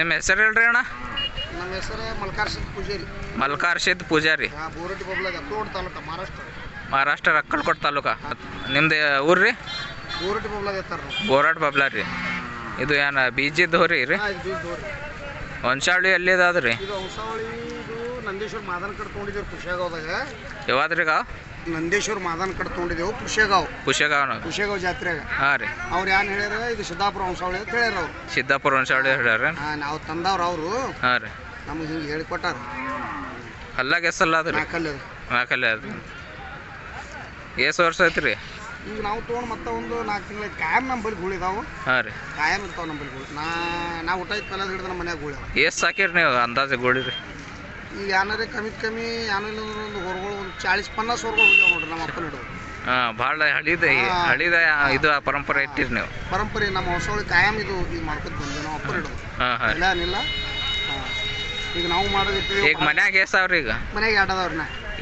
ನಿಮ್ಮ ಹೆಸರು ಹೇಳ್ರಿ ಅಣ್ಣ? ನಮ್ಮ ಹೆಸರು ಮಲ್ಕಾರ್ಸಿದ್ ಪೂಜಾರಿ. ಮಲ್ಕಾರ್ಸಿದ್ ಪೂಜಾರಿ. ಬೋರಟಿ ಬಬ್ಲಾದ ಅಕ್ಕೋಡ್ ತಾಲೂಕು, ಮಹಾರಾಷ್ಟ್ರ. ಮಹಾರಾಷ್ಟ್ರ ಅಕ್ಕಲ್ಕೋಟ್ ತಾಲೂಕ. ನಿಮ್ದು ಊರು ರೀ? ಬೋರಟಿ ಬಬ್ಲಾದ ಎತ್ತಾರ. ಬೋರಾಟ್ ಬಬ್ಲಾರಿ. ಇದು ಏನು ಬೀಜದ್ದು ಹೋರಿ ರೀ? ವಂಶಾವಳಿ ಎಲ್ಲಿ ಅದಾದ್ರಿ? ಇದು ವಂಶಾವಳಿ ಇದು ನಂದೇಶ್ವರ ಮಾದನ್ ಕಡೆ ತೊಗೊಂಡಿದ್ದೇವೆ ಪುಷ್ಯಗಾವ್ದಾಗ. ಯಾವಾದ್ರಿಗ? ನಂದೇಶ್ವರ ಮಾದನ್ ಕಡೆ ತೊಗೊಂಡಿದ್ದೇವೆ ಪುಷ್ಯಗಾವ್ ಜಾತ್ರೆಗ. ಹಾಂ ರೀ. ಅವ್ರು ಏನು ಹೇಳ್ಯಾರ, ಇದು ಸಿದ್ದಾಪುರ ವಂಶಾವಳಿ ಅಂತ ಹೇಳ್ಯಾರ ಅವ್ರು. ಸಿದ್ದಾಪುರ ವಂಶಾವಳಿ ಹೇಳ್ಯಾರ? ನಾವು ತಂದವ್ರು ಅವರು. ಹಾಂ ರೀ. ನಮ್ಗೆ ಹಿಂಗೆ ಹೇಳಿಕೊಟ್ಟಾರ. ಅಲ್ಲಾಗ ಎಷ್ಟಲ್ಲ ಅದ್ರಿ? ನಾಲ್ಕಲ್ಲಿ ಅದ್ರಿ. ಎಷ್ಟು ವರ್ಷ ಐತಿ ರೀ? ಈಗ ನಾವು ತೊಗೊಂಡು ಮತ್ತೆ ಒಂದು 4 ತಿಂಗಳ ಕಾಯಂ ನಂಬಲ್ಲಿ ಗೂಳಿದಾವು. ಹಾಂ ರೀ. ಕಾಯಂ ಇರ್ತಾವೆ ನಂಬಲ್ಲಿ ಗೂಳಿ. ನಾ ಊಟ ಇತ್ತು ಪೆಲ್ಲ ಹಿಡಿದು ನಮ್ಮ ಮನ್ಯಾಗ ಗೂಳಿದಾವೆ. ಎಷ್ಟು ಸಾಕಿರಿ ನೀವು ಅಂದಾಜು ಗೋಳಿ ರೀ? ಈಗ ಏನಾರೇ ಕಮ್ಮಿ ಏನಿಲ್ಲ ಒಂದು ಹೊರಗಳು ಒಂದು 40-50 ಹೊರಗಳು ಹೋಗ್ಯಾವ ನೋಡ್ರಿ ನಮ್ಮ ಅಪ್ಪನ ಹಿಡಿದು. ಹಾಂ, ಭಾಳ ಹಳಿದ ಇದು ಪರಂಪರೆ ಇಟ್ಟಿರಿ ನೀವು? ಪರಂಪರೆ ನಮ್ಮ ಹೊಸವಳಿ ಕಾಯಂ ಇದು ಈಗ ಮಾಡ್ಕೊತ ಬಂದೇವೆ ನಾವು ಅಪ್ಪನ ಹಿಡಿದು. ಹಾಂ ಹಾಂ. ಇಲ್ಲ ಏನಿಲ್ಲ. ಈಗ ನಾವು ಮಾಡೋದಿತ್ತು. ಈಗ ಮನ್ಯಾಗ ಎಷ್ಟು ಅವ್ರಿ? ಈಗ ಮನ್ಯಾಗ 2 ಅದಾವ್ರಿ.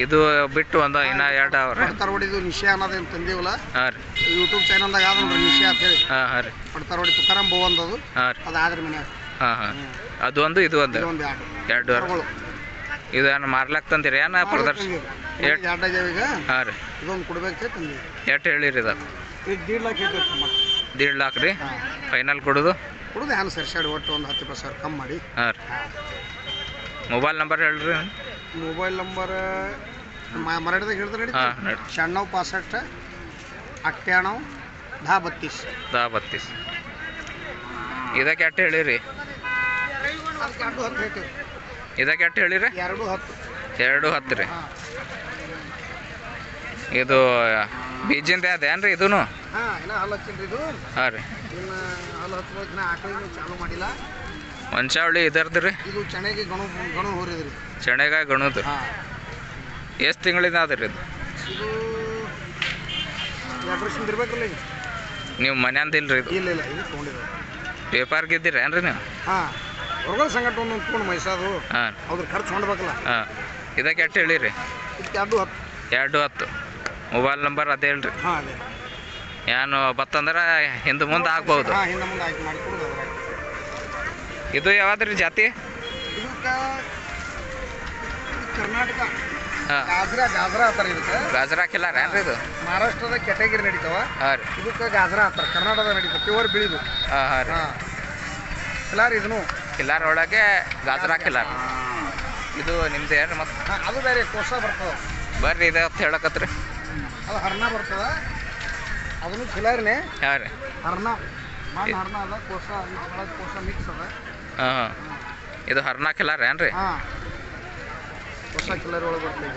ಇದು ಬಿಟ್ಟು ಒಂದು ಇನ್ನೂ 2 ಅವ್ರಿ. ಪಡ್ತಾರೋಡಿದು ನಿಶ್ಚಯ ಅನ್ನೋದೇನು ತಂದೀವಲ್ಲ. ಹಾಂ ರೀ. ಯೂಟ್ಯೂಬ್ ಚಾನಲ್ದಾಗ ಆದ ನೋಡ್ರಿ ನಿಶ್ಚಯ ಅಂತ ಹೇಳಿ. ಹಾಂ ಹಾಂ ರೀ. ಪಡ್ತಾರೋಡಿ ತುಕಾರಾಮ್ ಬೋವ್ ಅಂದದು. ಹಾಂ ರೀ. ಅದಾದ್ರಿ ಮನ್ಯಾಗ. ಹಾಂ ಹಾಂ. ಅದು ಒಂದು ಇದು ಒಂದು 2 ಹೊರಗಳು. ಇದು ಏನು ಮಾರ್ಲಾಕ್ ತಂದಿರಿ ಏನು ಪ್ರದರ್ಶನ? 2 ಆಗ್ಯಾವ ಈಗ. ಹಾಂ ರೀ. ಇದೊಂದು ಕೊಡ್ಬೇಕು ತಂದಿವಿ. ಎಷ್ಟು ಹೇಳಿರಿ ಇದು? ಈಗ 1.5 ಲಕ್ಷ ಹೇಳ್ಬೇಕು ಮತ್ತೆ. 1.5 ಲಕ್ಷ ರೀ ಫೈನಲ್ ಕೊಡೋದು? ಏನು ಸರ್ಸಾಡಿ ಒಟ್ಟು ಒಂದು 10-20 ಸಾವಿರ ಕಮ್ಮಿ ಮಾಡಿ. ಹಾಂ ರೀ. ಮೊಬೈಲ್ ನಂಬರ್ ಹೇಳ್ರಿ? ಮೊಬೈಲ್ ನಂಬರ್ ಮರಾಠಿದಾಗ ಹೇಳಿದ್ರೆ ನಡಿ. 96 65 98 1032. ಇದಕ್ಕೆ ಎಷ್ಟು ಹೇಳಿರಿ? ಇದಕ್ಕೆ ಎಷ್ಟು ಹೇಳಿರಿ? 210 ರೀ. ಇದು ಬೀಜಿಂದ ಅದೇನು ರೀ ಇದೂ? ಹಾಂ, ಇನ್ನೂ ಹಾಲು ಹಚ್ಚಿಲ್ರಿ ಇದು. ಹಾಂ ರೀ. ಇನ್ನು ಹಾಲು ಹಚ್ಬೇಕು. ಇನ್ನು ಆಕಳಿಗೆ ಚಾಲು ಮಾಡಿಲ್ಲ. ವಂಶಾವಳಿ ಇದರ್ದು ರೀ? ಇದು ಚಣೆಗೆ ಗಣು ಹೋರಿದ್ರಿ. ಚಣೆಗಾಯಿ ಗಣುದು. ಹಾಂ. ಎಷ್ಟು ತಿಂಗಳಿಂದ ಅದ್ರಿ ಇದು? ಇದು 2 ವರ್ಷದಿಂದ ಇರ್ಬೇಕಲ್ಲ ಈಗ. ನೀವು ಮನೆಯಂದಿಲ್ರಿ ಇದು? ಇಲ್ಲ ಇದು ತೊಗೊಂಡಿದ್ದು. ಪೇಪರ್ಗೆ ಇದ್ದೀರಿ ಏನ್ರಿ ನೀವು? ಹಾಂ, ಹೊರಗಡೆ ಸಂಗಟ ಒಂದೊಂದು ತೊಗೊಂಡು ಮೈಸಾದು. ಹಾಂ. ಅದ್ರ ಖರ್ಚು ಹೊಂಡ್ಬೇಕಲ್ಲ. ಹಾಂ. ಇದಕ್ಕೆ ಎಷ್ಟು ಹೇಳಿರಿ? ಇದಕ್ಕೆ 210. ಮೊಬೈಲ್ ನಂಬರ್ ಅದೇ ಹೇಳ್ರಿ? ಹಾಂ, ಅದೇ. ಏನು ಬತ್ತಂದ್ರೆ ಹಿಂದೆ ಮುಂದೆ ಆಗ್ಬೋದು? ಹಾಂ, ಹಿಂದೆ ಮುಂದೆ ಆಯ್ಕೆ ಮಾಡಿ ಕೊಡೋದು ಅದ್ರಾಗ. ಇದು ಯಾವ್ದ್ರಿ ಜಾತಿ? ಇದಕ್ಕೆ ಕರ್ನಾಟಕ ಹಾಂ. ಗಾಜ್ರಾ ಅಂತಾರೆ ಇದಕ್ಕೆ. ಗಾಜ್ರಾ ಕಿಲಾರ ಏನ್ರಿ ಇದು? ಮಹಾರಾಷ್ಟ್ರದ ಕೆಟಗಿರಿ ನಡೀತಾವ. ಹಾಂ ರೀ. ಇದಕ್ಕೆ ಗಾಜ್ರಾ ಅಂತಾರೆ. ಕರ್ನಾಟಕದ ನಡೀತಾವೆ. ಪ್ಯೂರ್ ಬಿಳಿದು. ಹಾಂ ಹಾಂ ರೀ. ಹಾಂ, ಕಿಲಾರ್ ಇದನ್ನು. ಕಿಲಾರ ಒಳಗೆ ಗಾಜ್ರಾ ಕಿಲಾರ. ಇದು ನಿಮ್ದು ಏನು ಮತ್ತೆ? ಹಾಂ, ಅದು ಬೇರೆ ಕೋಸ ಬರ್ತದೆ. ಬರ್ರಿ ಇದು ಅಂತ ಹೇಳಕತ್ರಿ. ಅದು ಹರ್ನ ಬರ್ತದೆ. ಅದನ್ನು ಕಿಲಾರಿನೇ. ಹಾಂ ರೀ. ಹರ್ನ ಅದ ಕೋಸ ಮಿಕ್ಸ್ ಅದ. ಹಾಂ ಹಾಂ. ಇದು ಹರ್ನ ಕಿಲಾರ ಏನ್ರಿ? ಹಾಂ, ಕೋಸ ಕಿಲಾರಿ ಒಳಗೆ ಬರ್ತದೆ.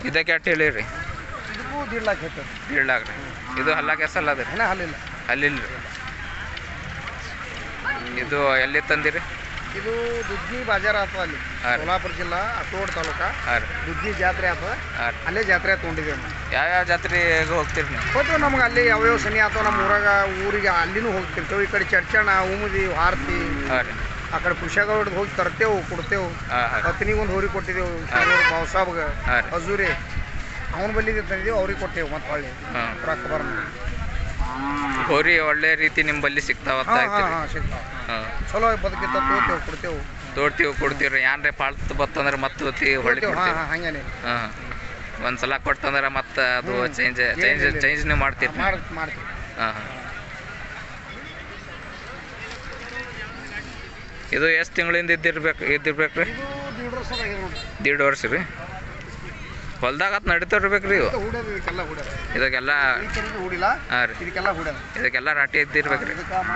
ಇದಕ್ಕೆ ಎಷ್ಟು ಹೇಳಿರಿ? ಇದಕ್ಕೂ 1.5 ಲಕ್ಷ ಹೇಳ್ತದೆ. 1.5 ಲಕ್ಷ ರೀ. ಇದು ಹಲ್ಲಾಗ ಎಸಲ್ಲ ಅದ? ಏನೋ ಹಲ್ಲಿಲ್ಲ. ಅಲ್ಲಿಲ್ಲ ರೀ. ಇದು ಎಲ್ಲಿ ತಂದಿರಿ? ಇದು ದುದ್ನಿ ಬಾಜಾರ ಆತದ ಅಲ್ಲಿ. ಸೋಲಾಪುರ ಜಿಲ್ಲಾ ಅಕ್ಕೋಡ್ ತಾಲೂಕ. ಹಾಂ ರೀ. ದುದ್ನಿ ಜಾತ್ರೆ ಆತದ. ಹಾಂ ರೀ. ಅಲ್ಲೇ ಜಾತ್ರೆ ತೊಗೊಂಡಿದ್ದೇವೆ ನಾವು. ಯಾವ್ಯಾವ ಜಾತ್ರೆಗೆ ಹೋಗ್ತೀರಿ ನೀವು? ಹೋಗ್ತೇವೆ. ನಮ್ಗೆ ಅಲ್ಲಿ ಯಾವ್ಯಾವ ಸನಿ ಆತವ ನಮ್ಮ ಊರಿಗೆ ಅಲ್ಲಿನೂ ಹೋಗ್ತಿರ್ತೇವೆ. ಈ ಕಡೆ ಚರ್ಚಣ, ಉಮದಿ, ಆರತಿ. ಹಾಂ ರೀ. ಆ ಕಡೆ ಪುಷ್ಯಗಾವ್ ಹಿಡಿದು ಹೋಗಿ ತರ್ತೇವೆ, ಕೊಡ್ತೇವೆ. ಹತ್ತಿನಿಗೆ ಒಂದು ಹೋರಿ ಕೊಟ್ಟಿದ್ದೆವು ಬಾವ್ಸಾಬ್ಗೆ. ಹಜೂರಿ ಅವನ ಬಲ್ಲಿದೆ ತಂದಿದ್ದೇವೆ, ಅವ್ರಿಗೆ ಕೊಟ್ಟೇವು. ಮತ್ತೆ ಹೊಳ್ಳಿ ರೊಕ್ಕ ಬರೋಣ. ಹೋರಿ ಒಳ್ಳೆ ರೀತಿ ನಿಮ್ಮ ಬಲ್ಲಿ ಸಿಗ್ತಾವ? ಹಾಂ, ಸಿಗ್ತಾವ. ಚಲೋ ಬದುಕಿತ್ತ ತೋಡ್ತೇವೆ ಕೊಡ್ತೀವಿ. ಏನ್ರೆ ಪಾಳ್ತು ಬತ್ತಂದ್ರೆ ಮತ್ತೆ ಹೊಳ್ಳಿ ಕೊಡ್ತೀವಿ. ಹಂಗೇನೆ. ಹಾಂ, ಒಂದ್ಸಲ ಕೊಟ್ಟಂದ್ರೆ ಮತ್ತೆ ಅದು ಚೇಂಜ್ ನೀವು ಮಾಡ್ತೀರಿ? ಮಾಡ್ತೀವಿ. ಹಾಂ ಹಾಂ. ಇದು ಎಷ್ಟು ತಿಂಗಳಿಂದ ಇದ್ದಿರ್ಬೇಕ್ರಿ? 1.5 ವರ್ಷ ರೀ. ಹೊಲ್ದಾಗ ನಡೀತಿರ್ಬೇಕ್ರಿ ಇವು? ಇದಕ್ಕೆಲ್ಲ ಹಾಂ ರೀ. ಇದಕ್ಕೆಲ್ಲ ರಾಟಿ ಇದ್ದಿರ್ಬೇಕ್ರಿ? ಹಾಂ,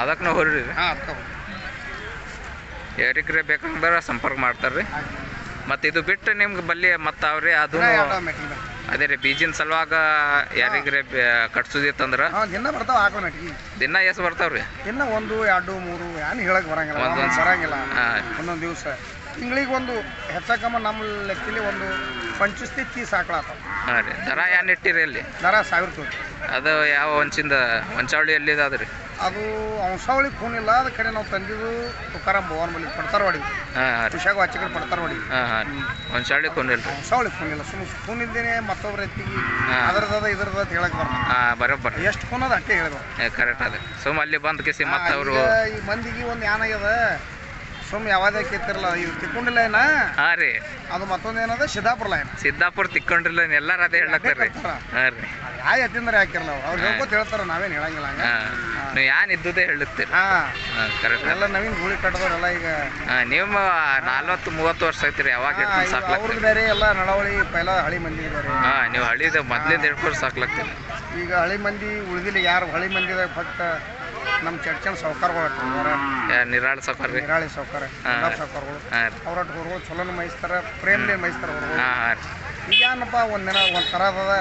ಅದಕ್ಕೆ ನಾವು ಹೊರಿ ರೀ. ಯಾರಿಗ್ರೆ ಬೇಕಂದ್ರೆ ಸಂಪರ್ಕ ಮಾಡ್ತಾರೆ ರೀ. ಮತ್ತು ಇದು ಬಿಟ್ಟು ನಿಮ್ಗೆ ಬಲ್ಲಿ ಮತ್ತು ಅವ್ರಿ ಅದು ಅದೇ ರೀ ಬೀಜಿನ ಸಲುವಾಗ ಯಾರಿಗ್ರೆ ಕಟ್ಸೋದಿತ್ತಂದ್ರೆ ದಿನ ಬರ್ತಾವ ಆಕಳ ನಟಿಗೆ. ದಿನ ಎಷ್ಟು ಬರ್ತಾವ್ರಿ? ದಿನ 1, 2, 3 ಏನು ಹೇಳಕ್ ಬರಂಗಿಲ್ಲ. ಒಂದೊಂದು ದಿವಸ ತಿಂಗಳಿಗೆ ಒಂದು ಹೆಚ್ಚಕಮ್ಮ ನಮ್ಮ ಲೆಕ್ಕದಲ್ಲಿ ಒಂದು 25-30 ಆಕಳಾತಾವ. ಹಾಂ ರೀ. ದರ ಏನು ಇಟ್ಟಿರಿ ಅಲ್ಲಿ? ದರ 1000 ತೋರಿ. ಅದು ಯಾವ ಒಂಚಾವಳಿ ಎಲ್ಲಿದೆ ಅದು ರೀ? ಅದು ಅಂಶಾವಳಿ ಖೂನಿಲ್ಲ, ಅದ ಕಡೆ ನಾವು ತಂದಿದ್ದು ತುಕಾರಾಮ್ ಭವನ್ ಬಲ್ಲಿ ಪಡ್ತಾರವಾಡಿ. ಹಾಂ ಹಾಂ ರೀ. ಖುಷಿಯಾಗ ವಾಚಿಗಳು ಪಡ್ತಾರವಾಡಿ. ಹಾಂ ಹಾಂ ರೀ. ಒಂಚಾವಳಿ ಖೂನಿಲ್ಲ ರೀ? ಅಂಶಾವಳಿ ಖೂನಿಲ್ಲ, ಖೂನಿದ್ದೇನೆ ಮತ್ತೊಬ್ಬರ ಎತ್ತಿಗೆ ಅದರದದ ಇದ್ರದ ಹೇಳಕ್ ಬರ್ತದೆ. ಹಾಂ ಬರೋಬ್ಬರ ಎಷ್ಟು ಖೂನದ ಅಷ್ಟೇ ಹೇಳ್ಬೇಕು. ಕರೆಕ್ಟ್ ಅದೇ. ಸುಮ್ಮ ಅಲ್ಲಿ ಬಂದು ಕಿಸಿ ಮತ್ತೆ ಅವರು ಈ ಮಂದಿಗೆ ಒಂದು ಏನಾಗ್ಯದ, ಸುಮ್ಮ ಯಾವಾಗ ಕೇಳ್ತಿರಲ್ಲ ಇದು ತಿಕ್ಕೊಂಡಿಲ್ಲ ಏನ. ಹಾಂ ರೀ. ಅದು ಮತ್ತೊಂದು ಏನದ ಸಿದ್ದಾಪುರ ಲೈನ್. ಸಿದ್ದಾಪುರ ತಿಕ್ಕೊಂಡಿಲ್ಲ ಎಲ್ಲಾರು ಅದೇ ಹೇಳಕ್ತಾರ ರೀ. ಹಾಂ ರೀ. ಯಾವ ಎತ್ತಿಂದ್ರೆ ಹಾಕಿರಲ್ಲ ಅವ್ರು ಹೇಳ್ಕೊತ ಹೇಳ್ತಾರ, ನಾವೇನು ಹೇಳಂಗಿಲ್ಲ ಹಂಗ. ನೀವು ಏನು ಇದ್ದುದೇ ಹೇಳುತ್ತೀರಿ. ಹಾಂ ಕರೆಕ್ಟ್. ಎಲ್ಲ ನವೀನ್ ಗೂಳಿ ಕಟ್ಟದವರೆಲ್ಲ ಈಗ. ನಿಮ್ಮ 40-30 ವರ್ಷ ಐತ್ರಿ. ಯಾವಾಗ ಸಾಕ್ಲಾಗ್ತೀರಿ? ಅವ್ರದ್ದು ಬೇರೆ ಎಲ್ಲ ನಡವಳಿ ಪೈಲ ಹಳಿ ಮಂದಿ ಬೇರೆ. ಹಾಂ ನೀವು ಹಳಿದ ಮೊದ್ಲಿಂದ ಹಿಡ್ಕೊಂಡು ಸಾಕ್ಲಾಗ್ತೀರಿ. ಈಗ ಹಳಿ ಮಂದಿ ಉಳಿದಿಲ್ಲ ಯಾರು. ಹಳಿ ಮಂದಿದಾಗ ಫಕ್ತ ನಮ್ಮ ಚಡ್ಚನ್ ಸಾವುಕಾರಗಳು ನಿರಾಳ ಸಾವುಕಾರ ರೀ. ನಿರಾಳಿ ಸಾವುಕಾರ ಸಾವುಕಾರಗಳು ಅವ್ರಟ್ಟು ಹೊರಗಳು ಚಲೋನು ಮೈಸ್ತಾರ, ಪ್ರೇಮ್ಲೆ ಮೈಸ್ತಾರ ಹೊರಗಳು. ಹಾಂ ಹಾಂ ರೀ. ಈಗ ಏನಪ್ಪ ಒಂದಿನ ಒಂದು ಥರ ಅದ,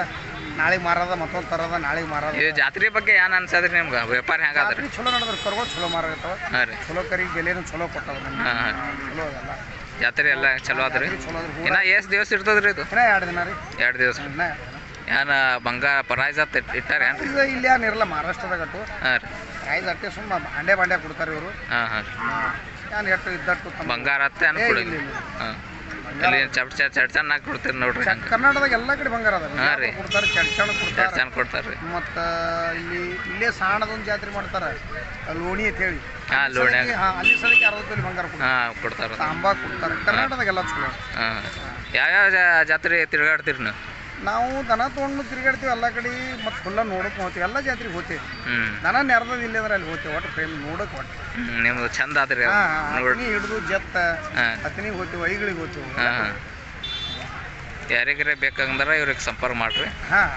ನಾಳೆಗೆ ಮಾರದ, ಮತ್ತೊಂದು ಥರ ಅದ, ನಾಳೆಗೆ ಮಾರದ. ಇದು ಜಾತ್ರೆ ಬಗ್ಗೆ ಏನು ಅನ್ಸದ್ರಿ ನಿಮ್ಗೆ? ವ್ಯಾಪಾರ ಹೆಂಗಾದ್ರಿ? ಚಲೋ ನಡೆದ್ರೆ ಕರುಗಳು ಚಲೋ ಮಾರಾಗ್ತಾವ. ಹಾಂ ರೀ. ಚಲೋ ಕರಿಗೆ ಬೆಲೆನೂ ಚಲೋ ಕೊಟ್ಟದ. ಹಾಂ ಹಾಂ. ಚಲೋ ಅದಲ್ಲ ಜಾತ್ರೆ ಎಲ್ಲ ಚಲೋ ಅದ್ರಿ? ಚಲೋ ಅದ್ರಿ. ಇನ್ನ ಎಷ್ಟು ದಿವಸ ಇರ್ತದ್ರಿ ಇದು? ಇನ್ನ 2 ದಿನ ರೀ. 2 ದಿವಸ. ಏನು ಬಂಗಾರ ಪ್ರೈಸ್ ಅಂತ ಇಟ್ಟಾರೆ ಏನು? ಈಗ ಇಲ್ಲಿ ಏನಿರಲ್ಲ ಮಹಾರಾಷ್ಟ್ರದಾಗಟ್ಟು. ಹಾಂ ರೀ. ಪ್ರೈಸ್ ಅಟ್ಟೆ ಸುಮ್ಮ ಬಾಂಡೆ ಕೊಡ್ತಾರೆ ಇವರು. ಹಾಂ ಹಾಂ. ಏನು ಎಷ್ಟು ಇದ್ದಟ್ಟು ಬಂಗಾರ ಅತ್ತೆ ಅನ್ಕೊಡಿ. ಹಾಂ. ಅಲ್ಲಿ ಚಡ್ಚನ್ ಕೊಡ್ತೀರಿ ನೋಡ್ರಿ. ಕರ್ನಾಟಕದಾಗ ಎಲ್ಲ ಕಡೆ ಬಂಗಾರ ಅದ. ಹಾಂ ರೀ. ಕೊಡ್ತಾರೆ, ಚಡ್ಚನ್ ಕೊಡ್ತಾರೆ. ಚಡ್ಚನ್ ಕೊಡ್ತಾರೆ. ಮತ್ತು ಇಲ್ಲೇ ಸಣ್ಣದೊಂದು ಜಾತ್ರೆ ಮಾಡ್ತಾರೆ, ಲೋಣಿ ಅಂತ ಹೇಳಿ. ಹಾಂ ಲೋಣ್ಯಾಗ. ಅಲ್ಲಿ ಸದಕ್ಕೆ 60 ತೊಲಿ ಬಂಗಾರ ಕೊಡ್ತಾರೆ. ಹಾಂ ಕೊಡ್ತಾರೆ. ತಾಂಬಾ ಕೊಡ್ತಾರೆ. ಕರ್ನಾಟಕದಾಗೆಲ್ಲ ಚಲೋ. ಹಾಂ. ಯಾವ್ಯಾವ ಜಾತ್ರೆ ತಿರುಗಾಡ್ತೀರಿ ನೀವು? ನಾವು ದನ ತೊಗೊಂಡು ತಿರುಗಾಡ್ತೀವಿ ಎಲ್ಲ ಕಡೆ. ಮತ್ತು ಫುಲ್ಲ ನೋಡೋಕೆ ಹೋಗ್ತೀವಿ, ಎಲ್ಲ ಜಾತ್ರೆಗೆ ಹೋಗ್ತೀವಿ. ದನ ನೆರೆದದ ಇಲ್ಲಿ ಅಂದ್ರೆ ಅಲ್ಲಿ ಹೋಗ್ತೀವಿ. ಒಟ್ಟು ಪ್ರೇಮ್ ನೋಡೋಕೆ ಒಟ್ಟು ನಿಮ್ದು ಚಂದ ಆದ್ರಿ. ಹತ್ನಿ ಹಿಡಿದು ಜತ್ತ ಹತ್ನಿಗೆ ಹೋಗ್ತೀವಿ, ಐಗಳಿಗೆ ಹೋಗ್ತೀವಿ. ಹಾಂ ಹಾಂ. ಯಾರಿಗಾರ ಬೇಕಂದ್ರೆ ಇವ್ರಿಗೆ ಸಂಪರ್ಕ ಮಾಡ್ರಿ. ಹಾಂ.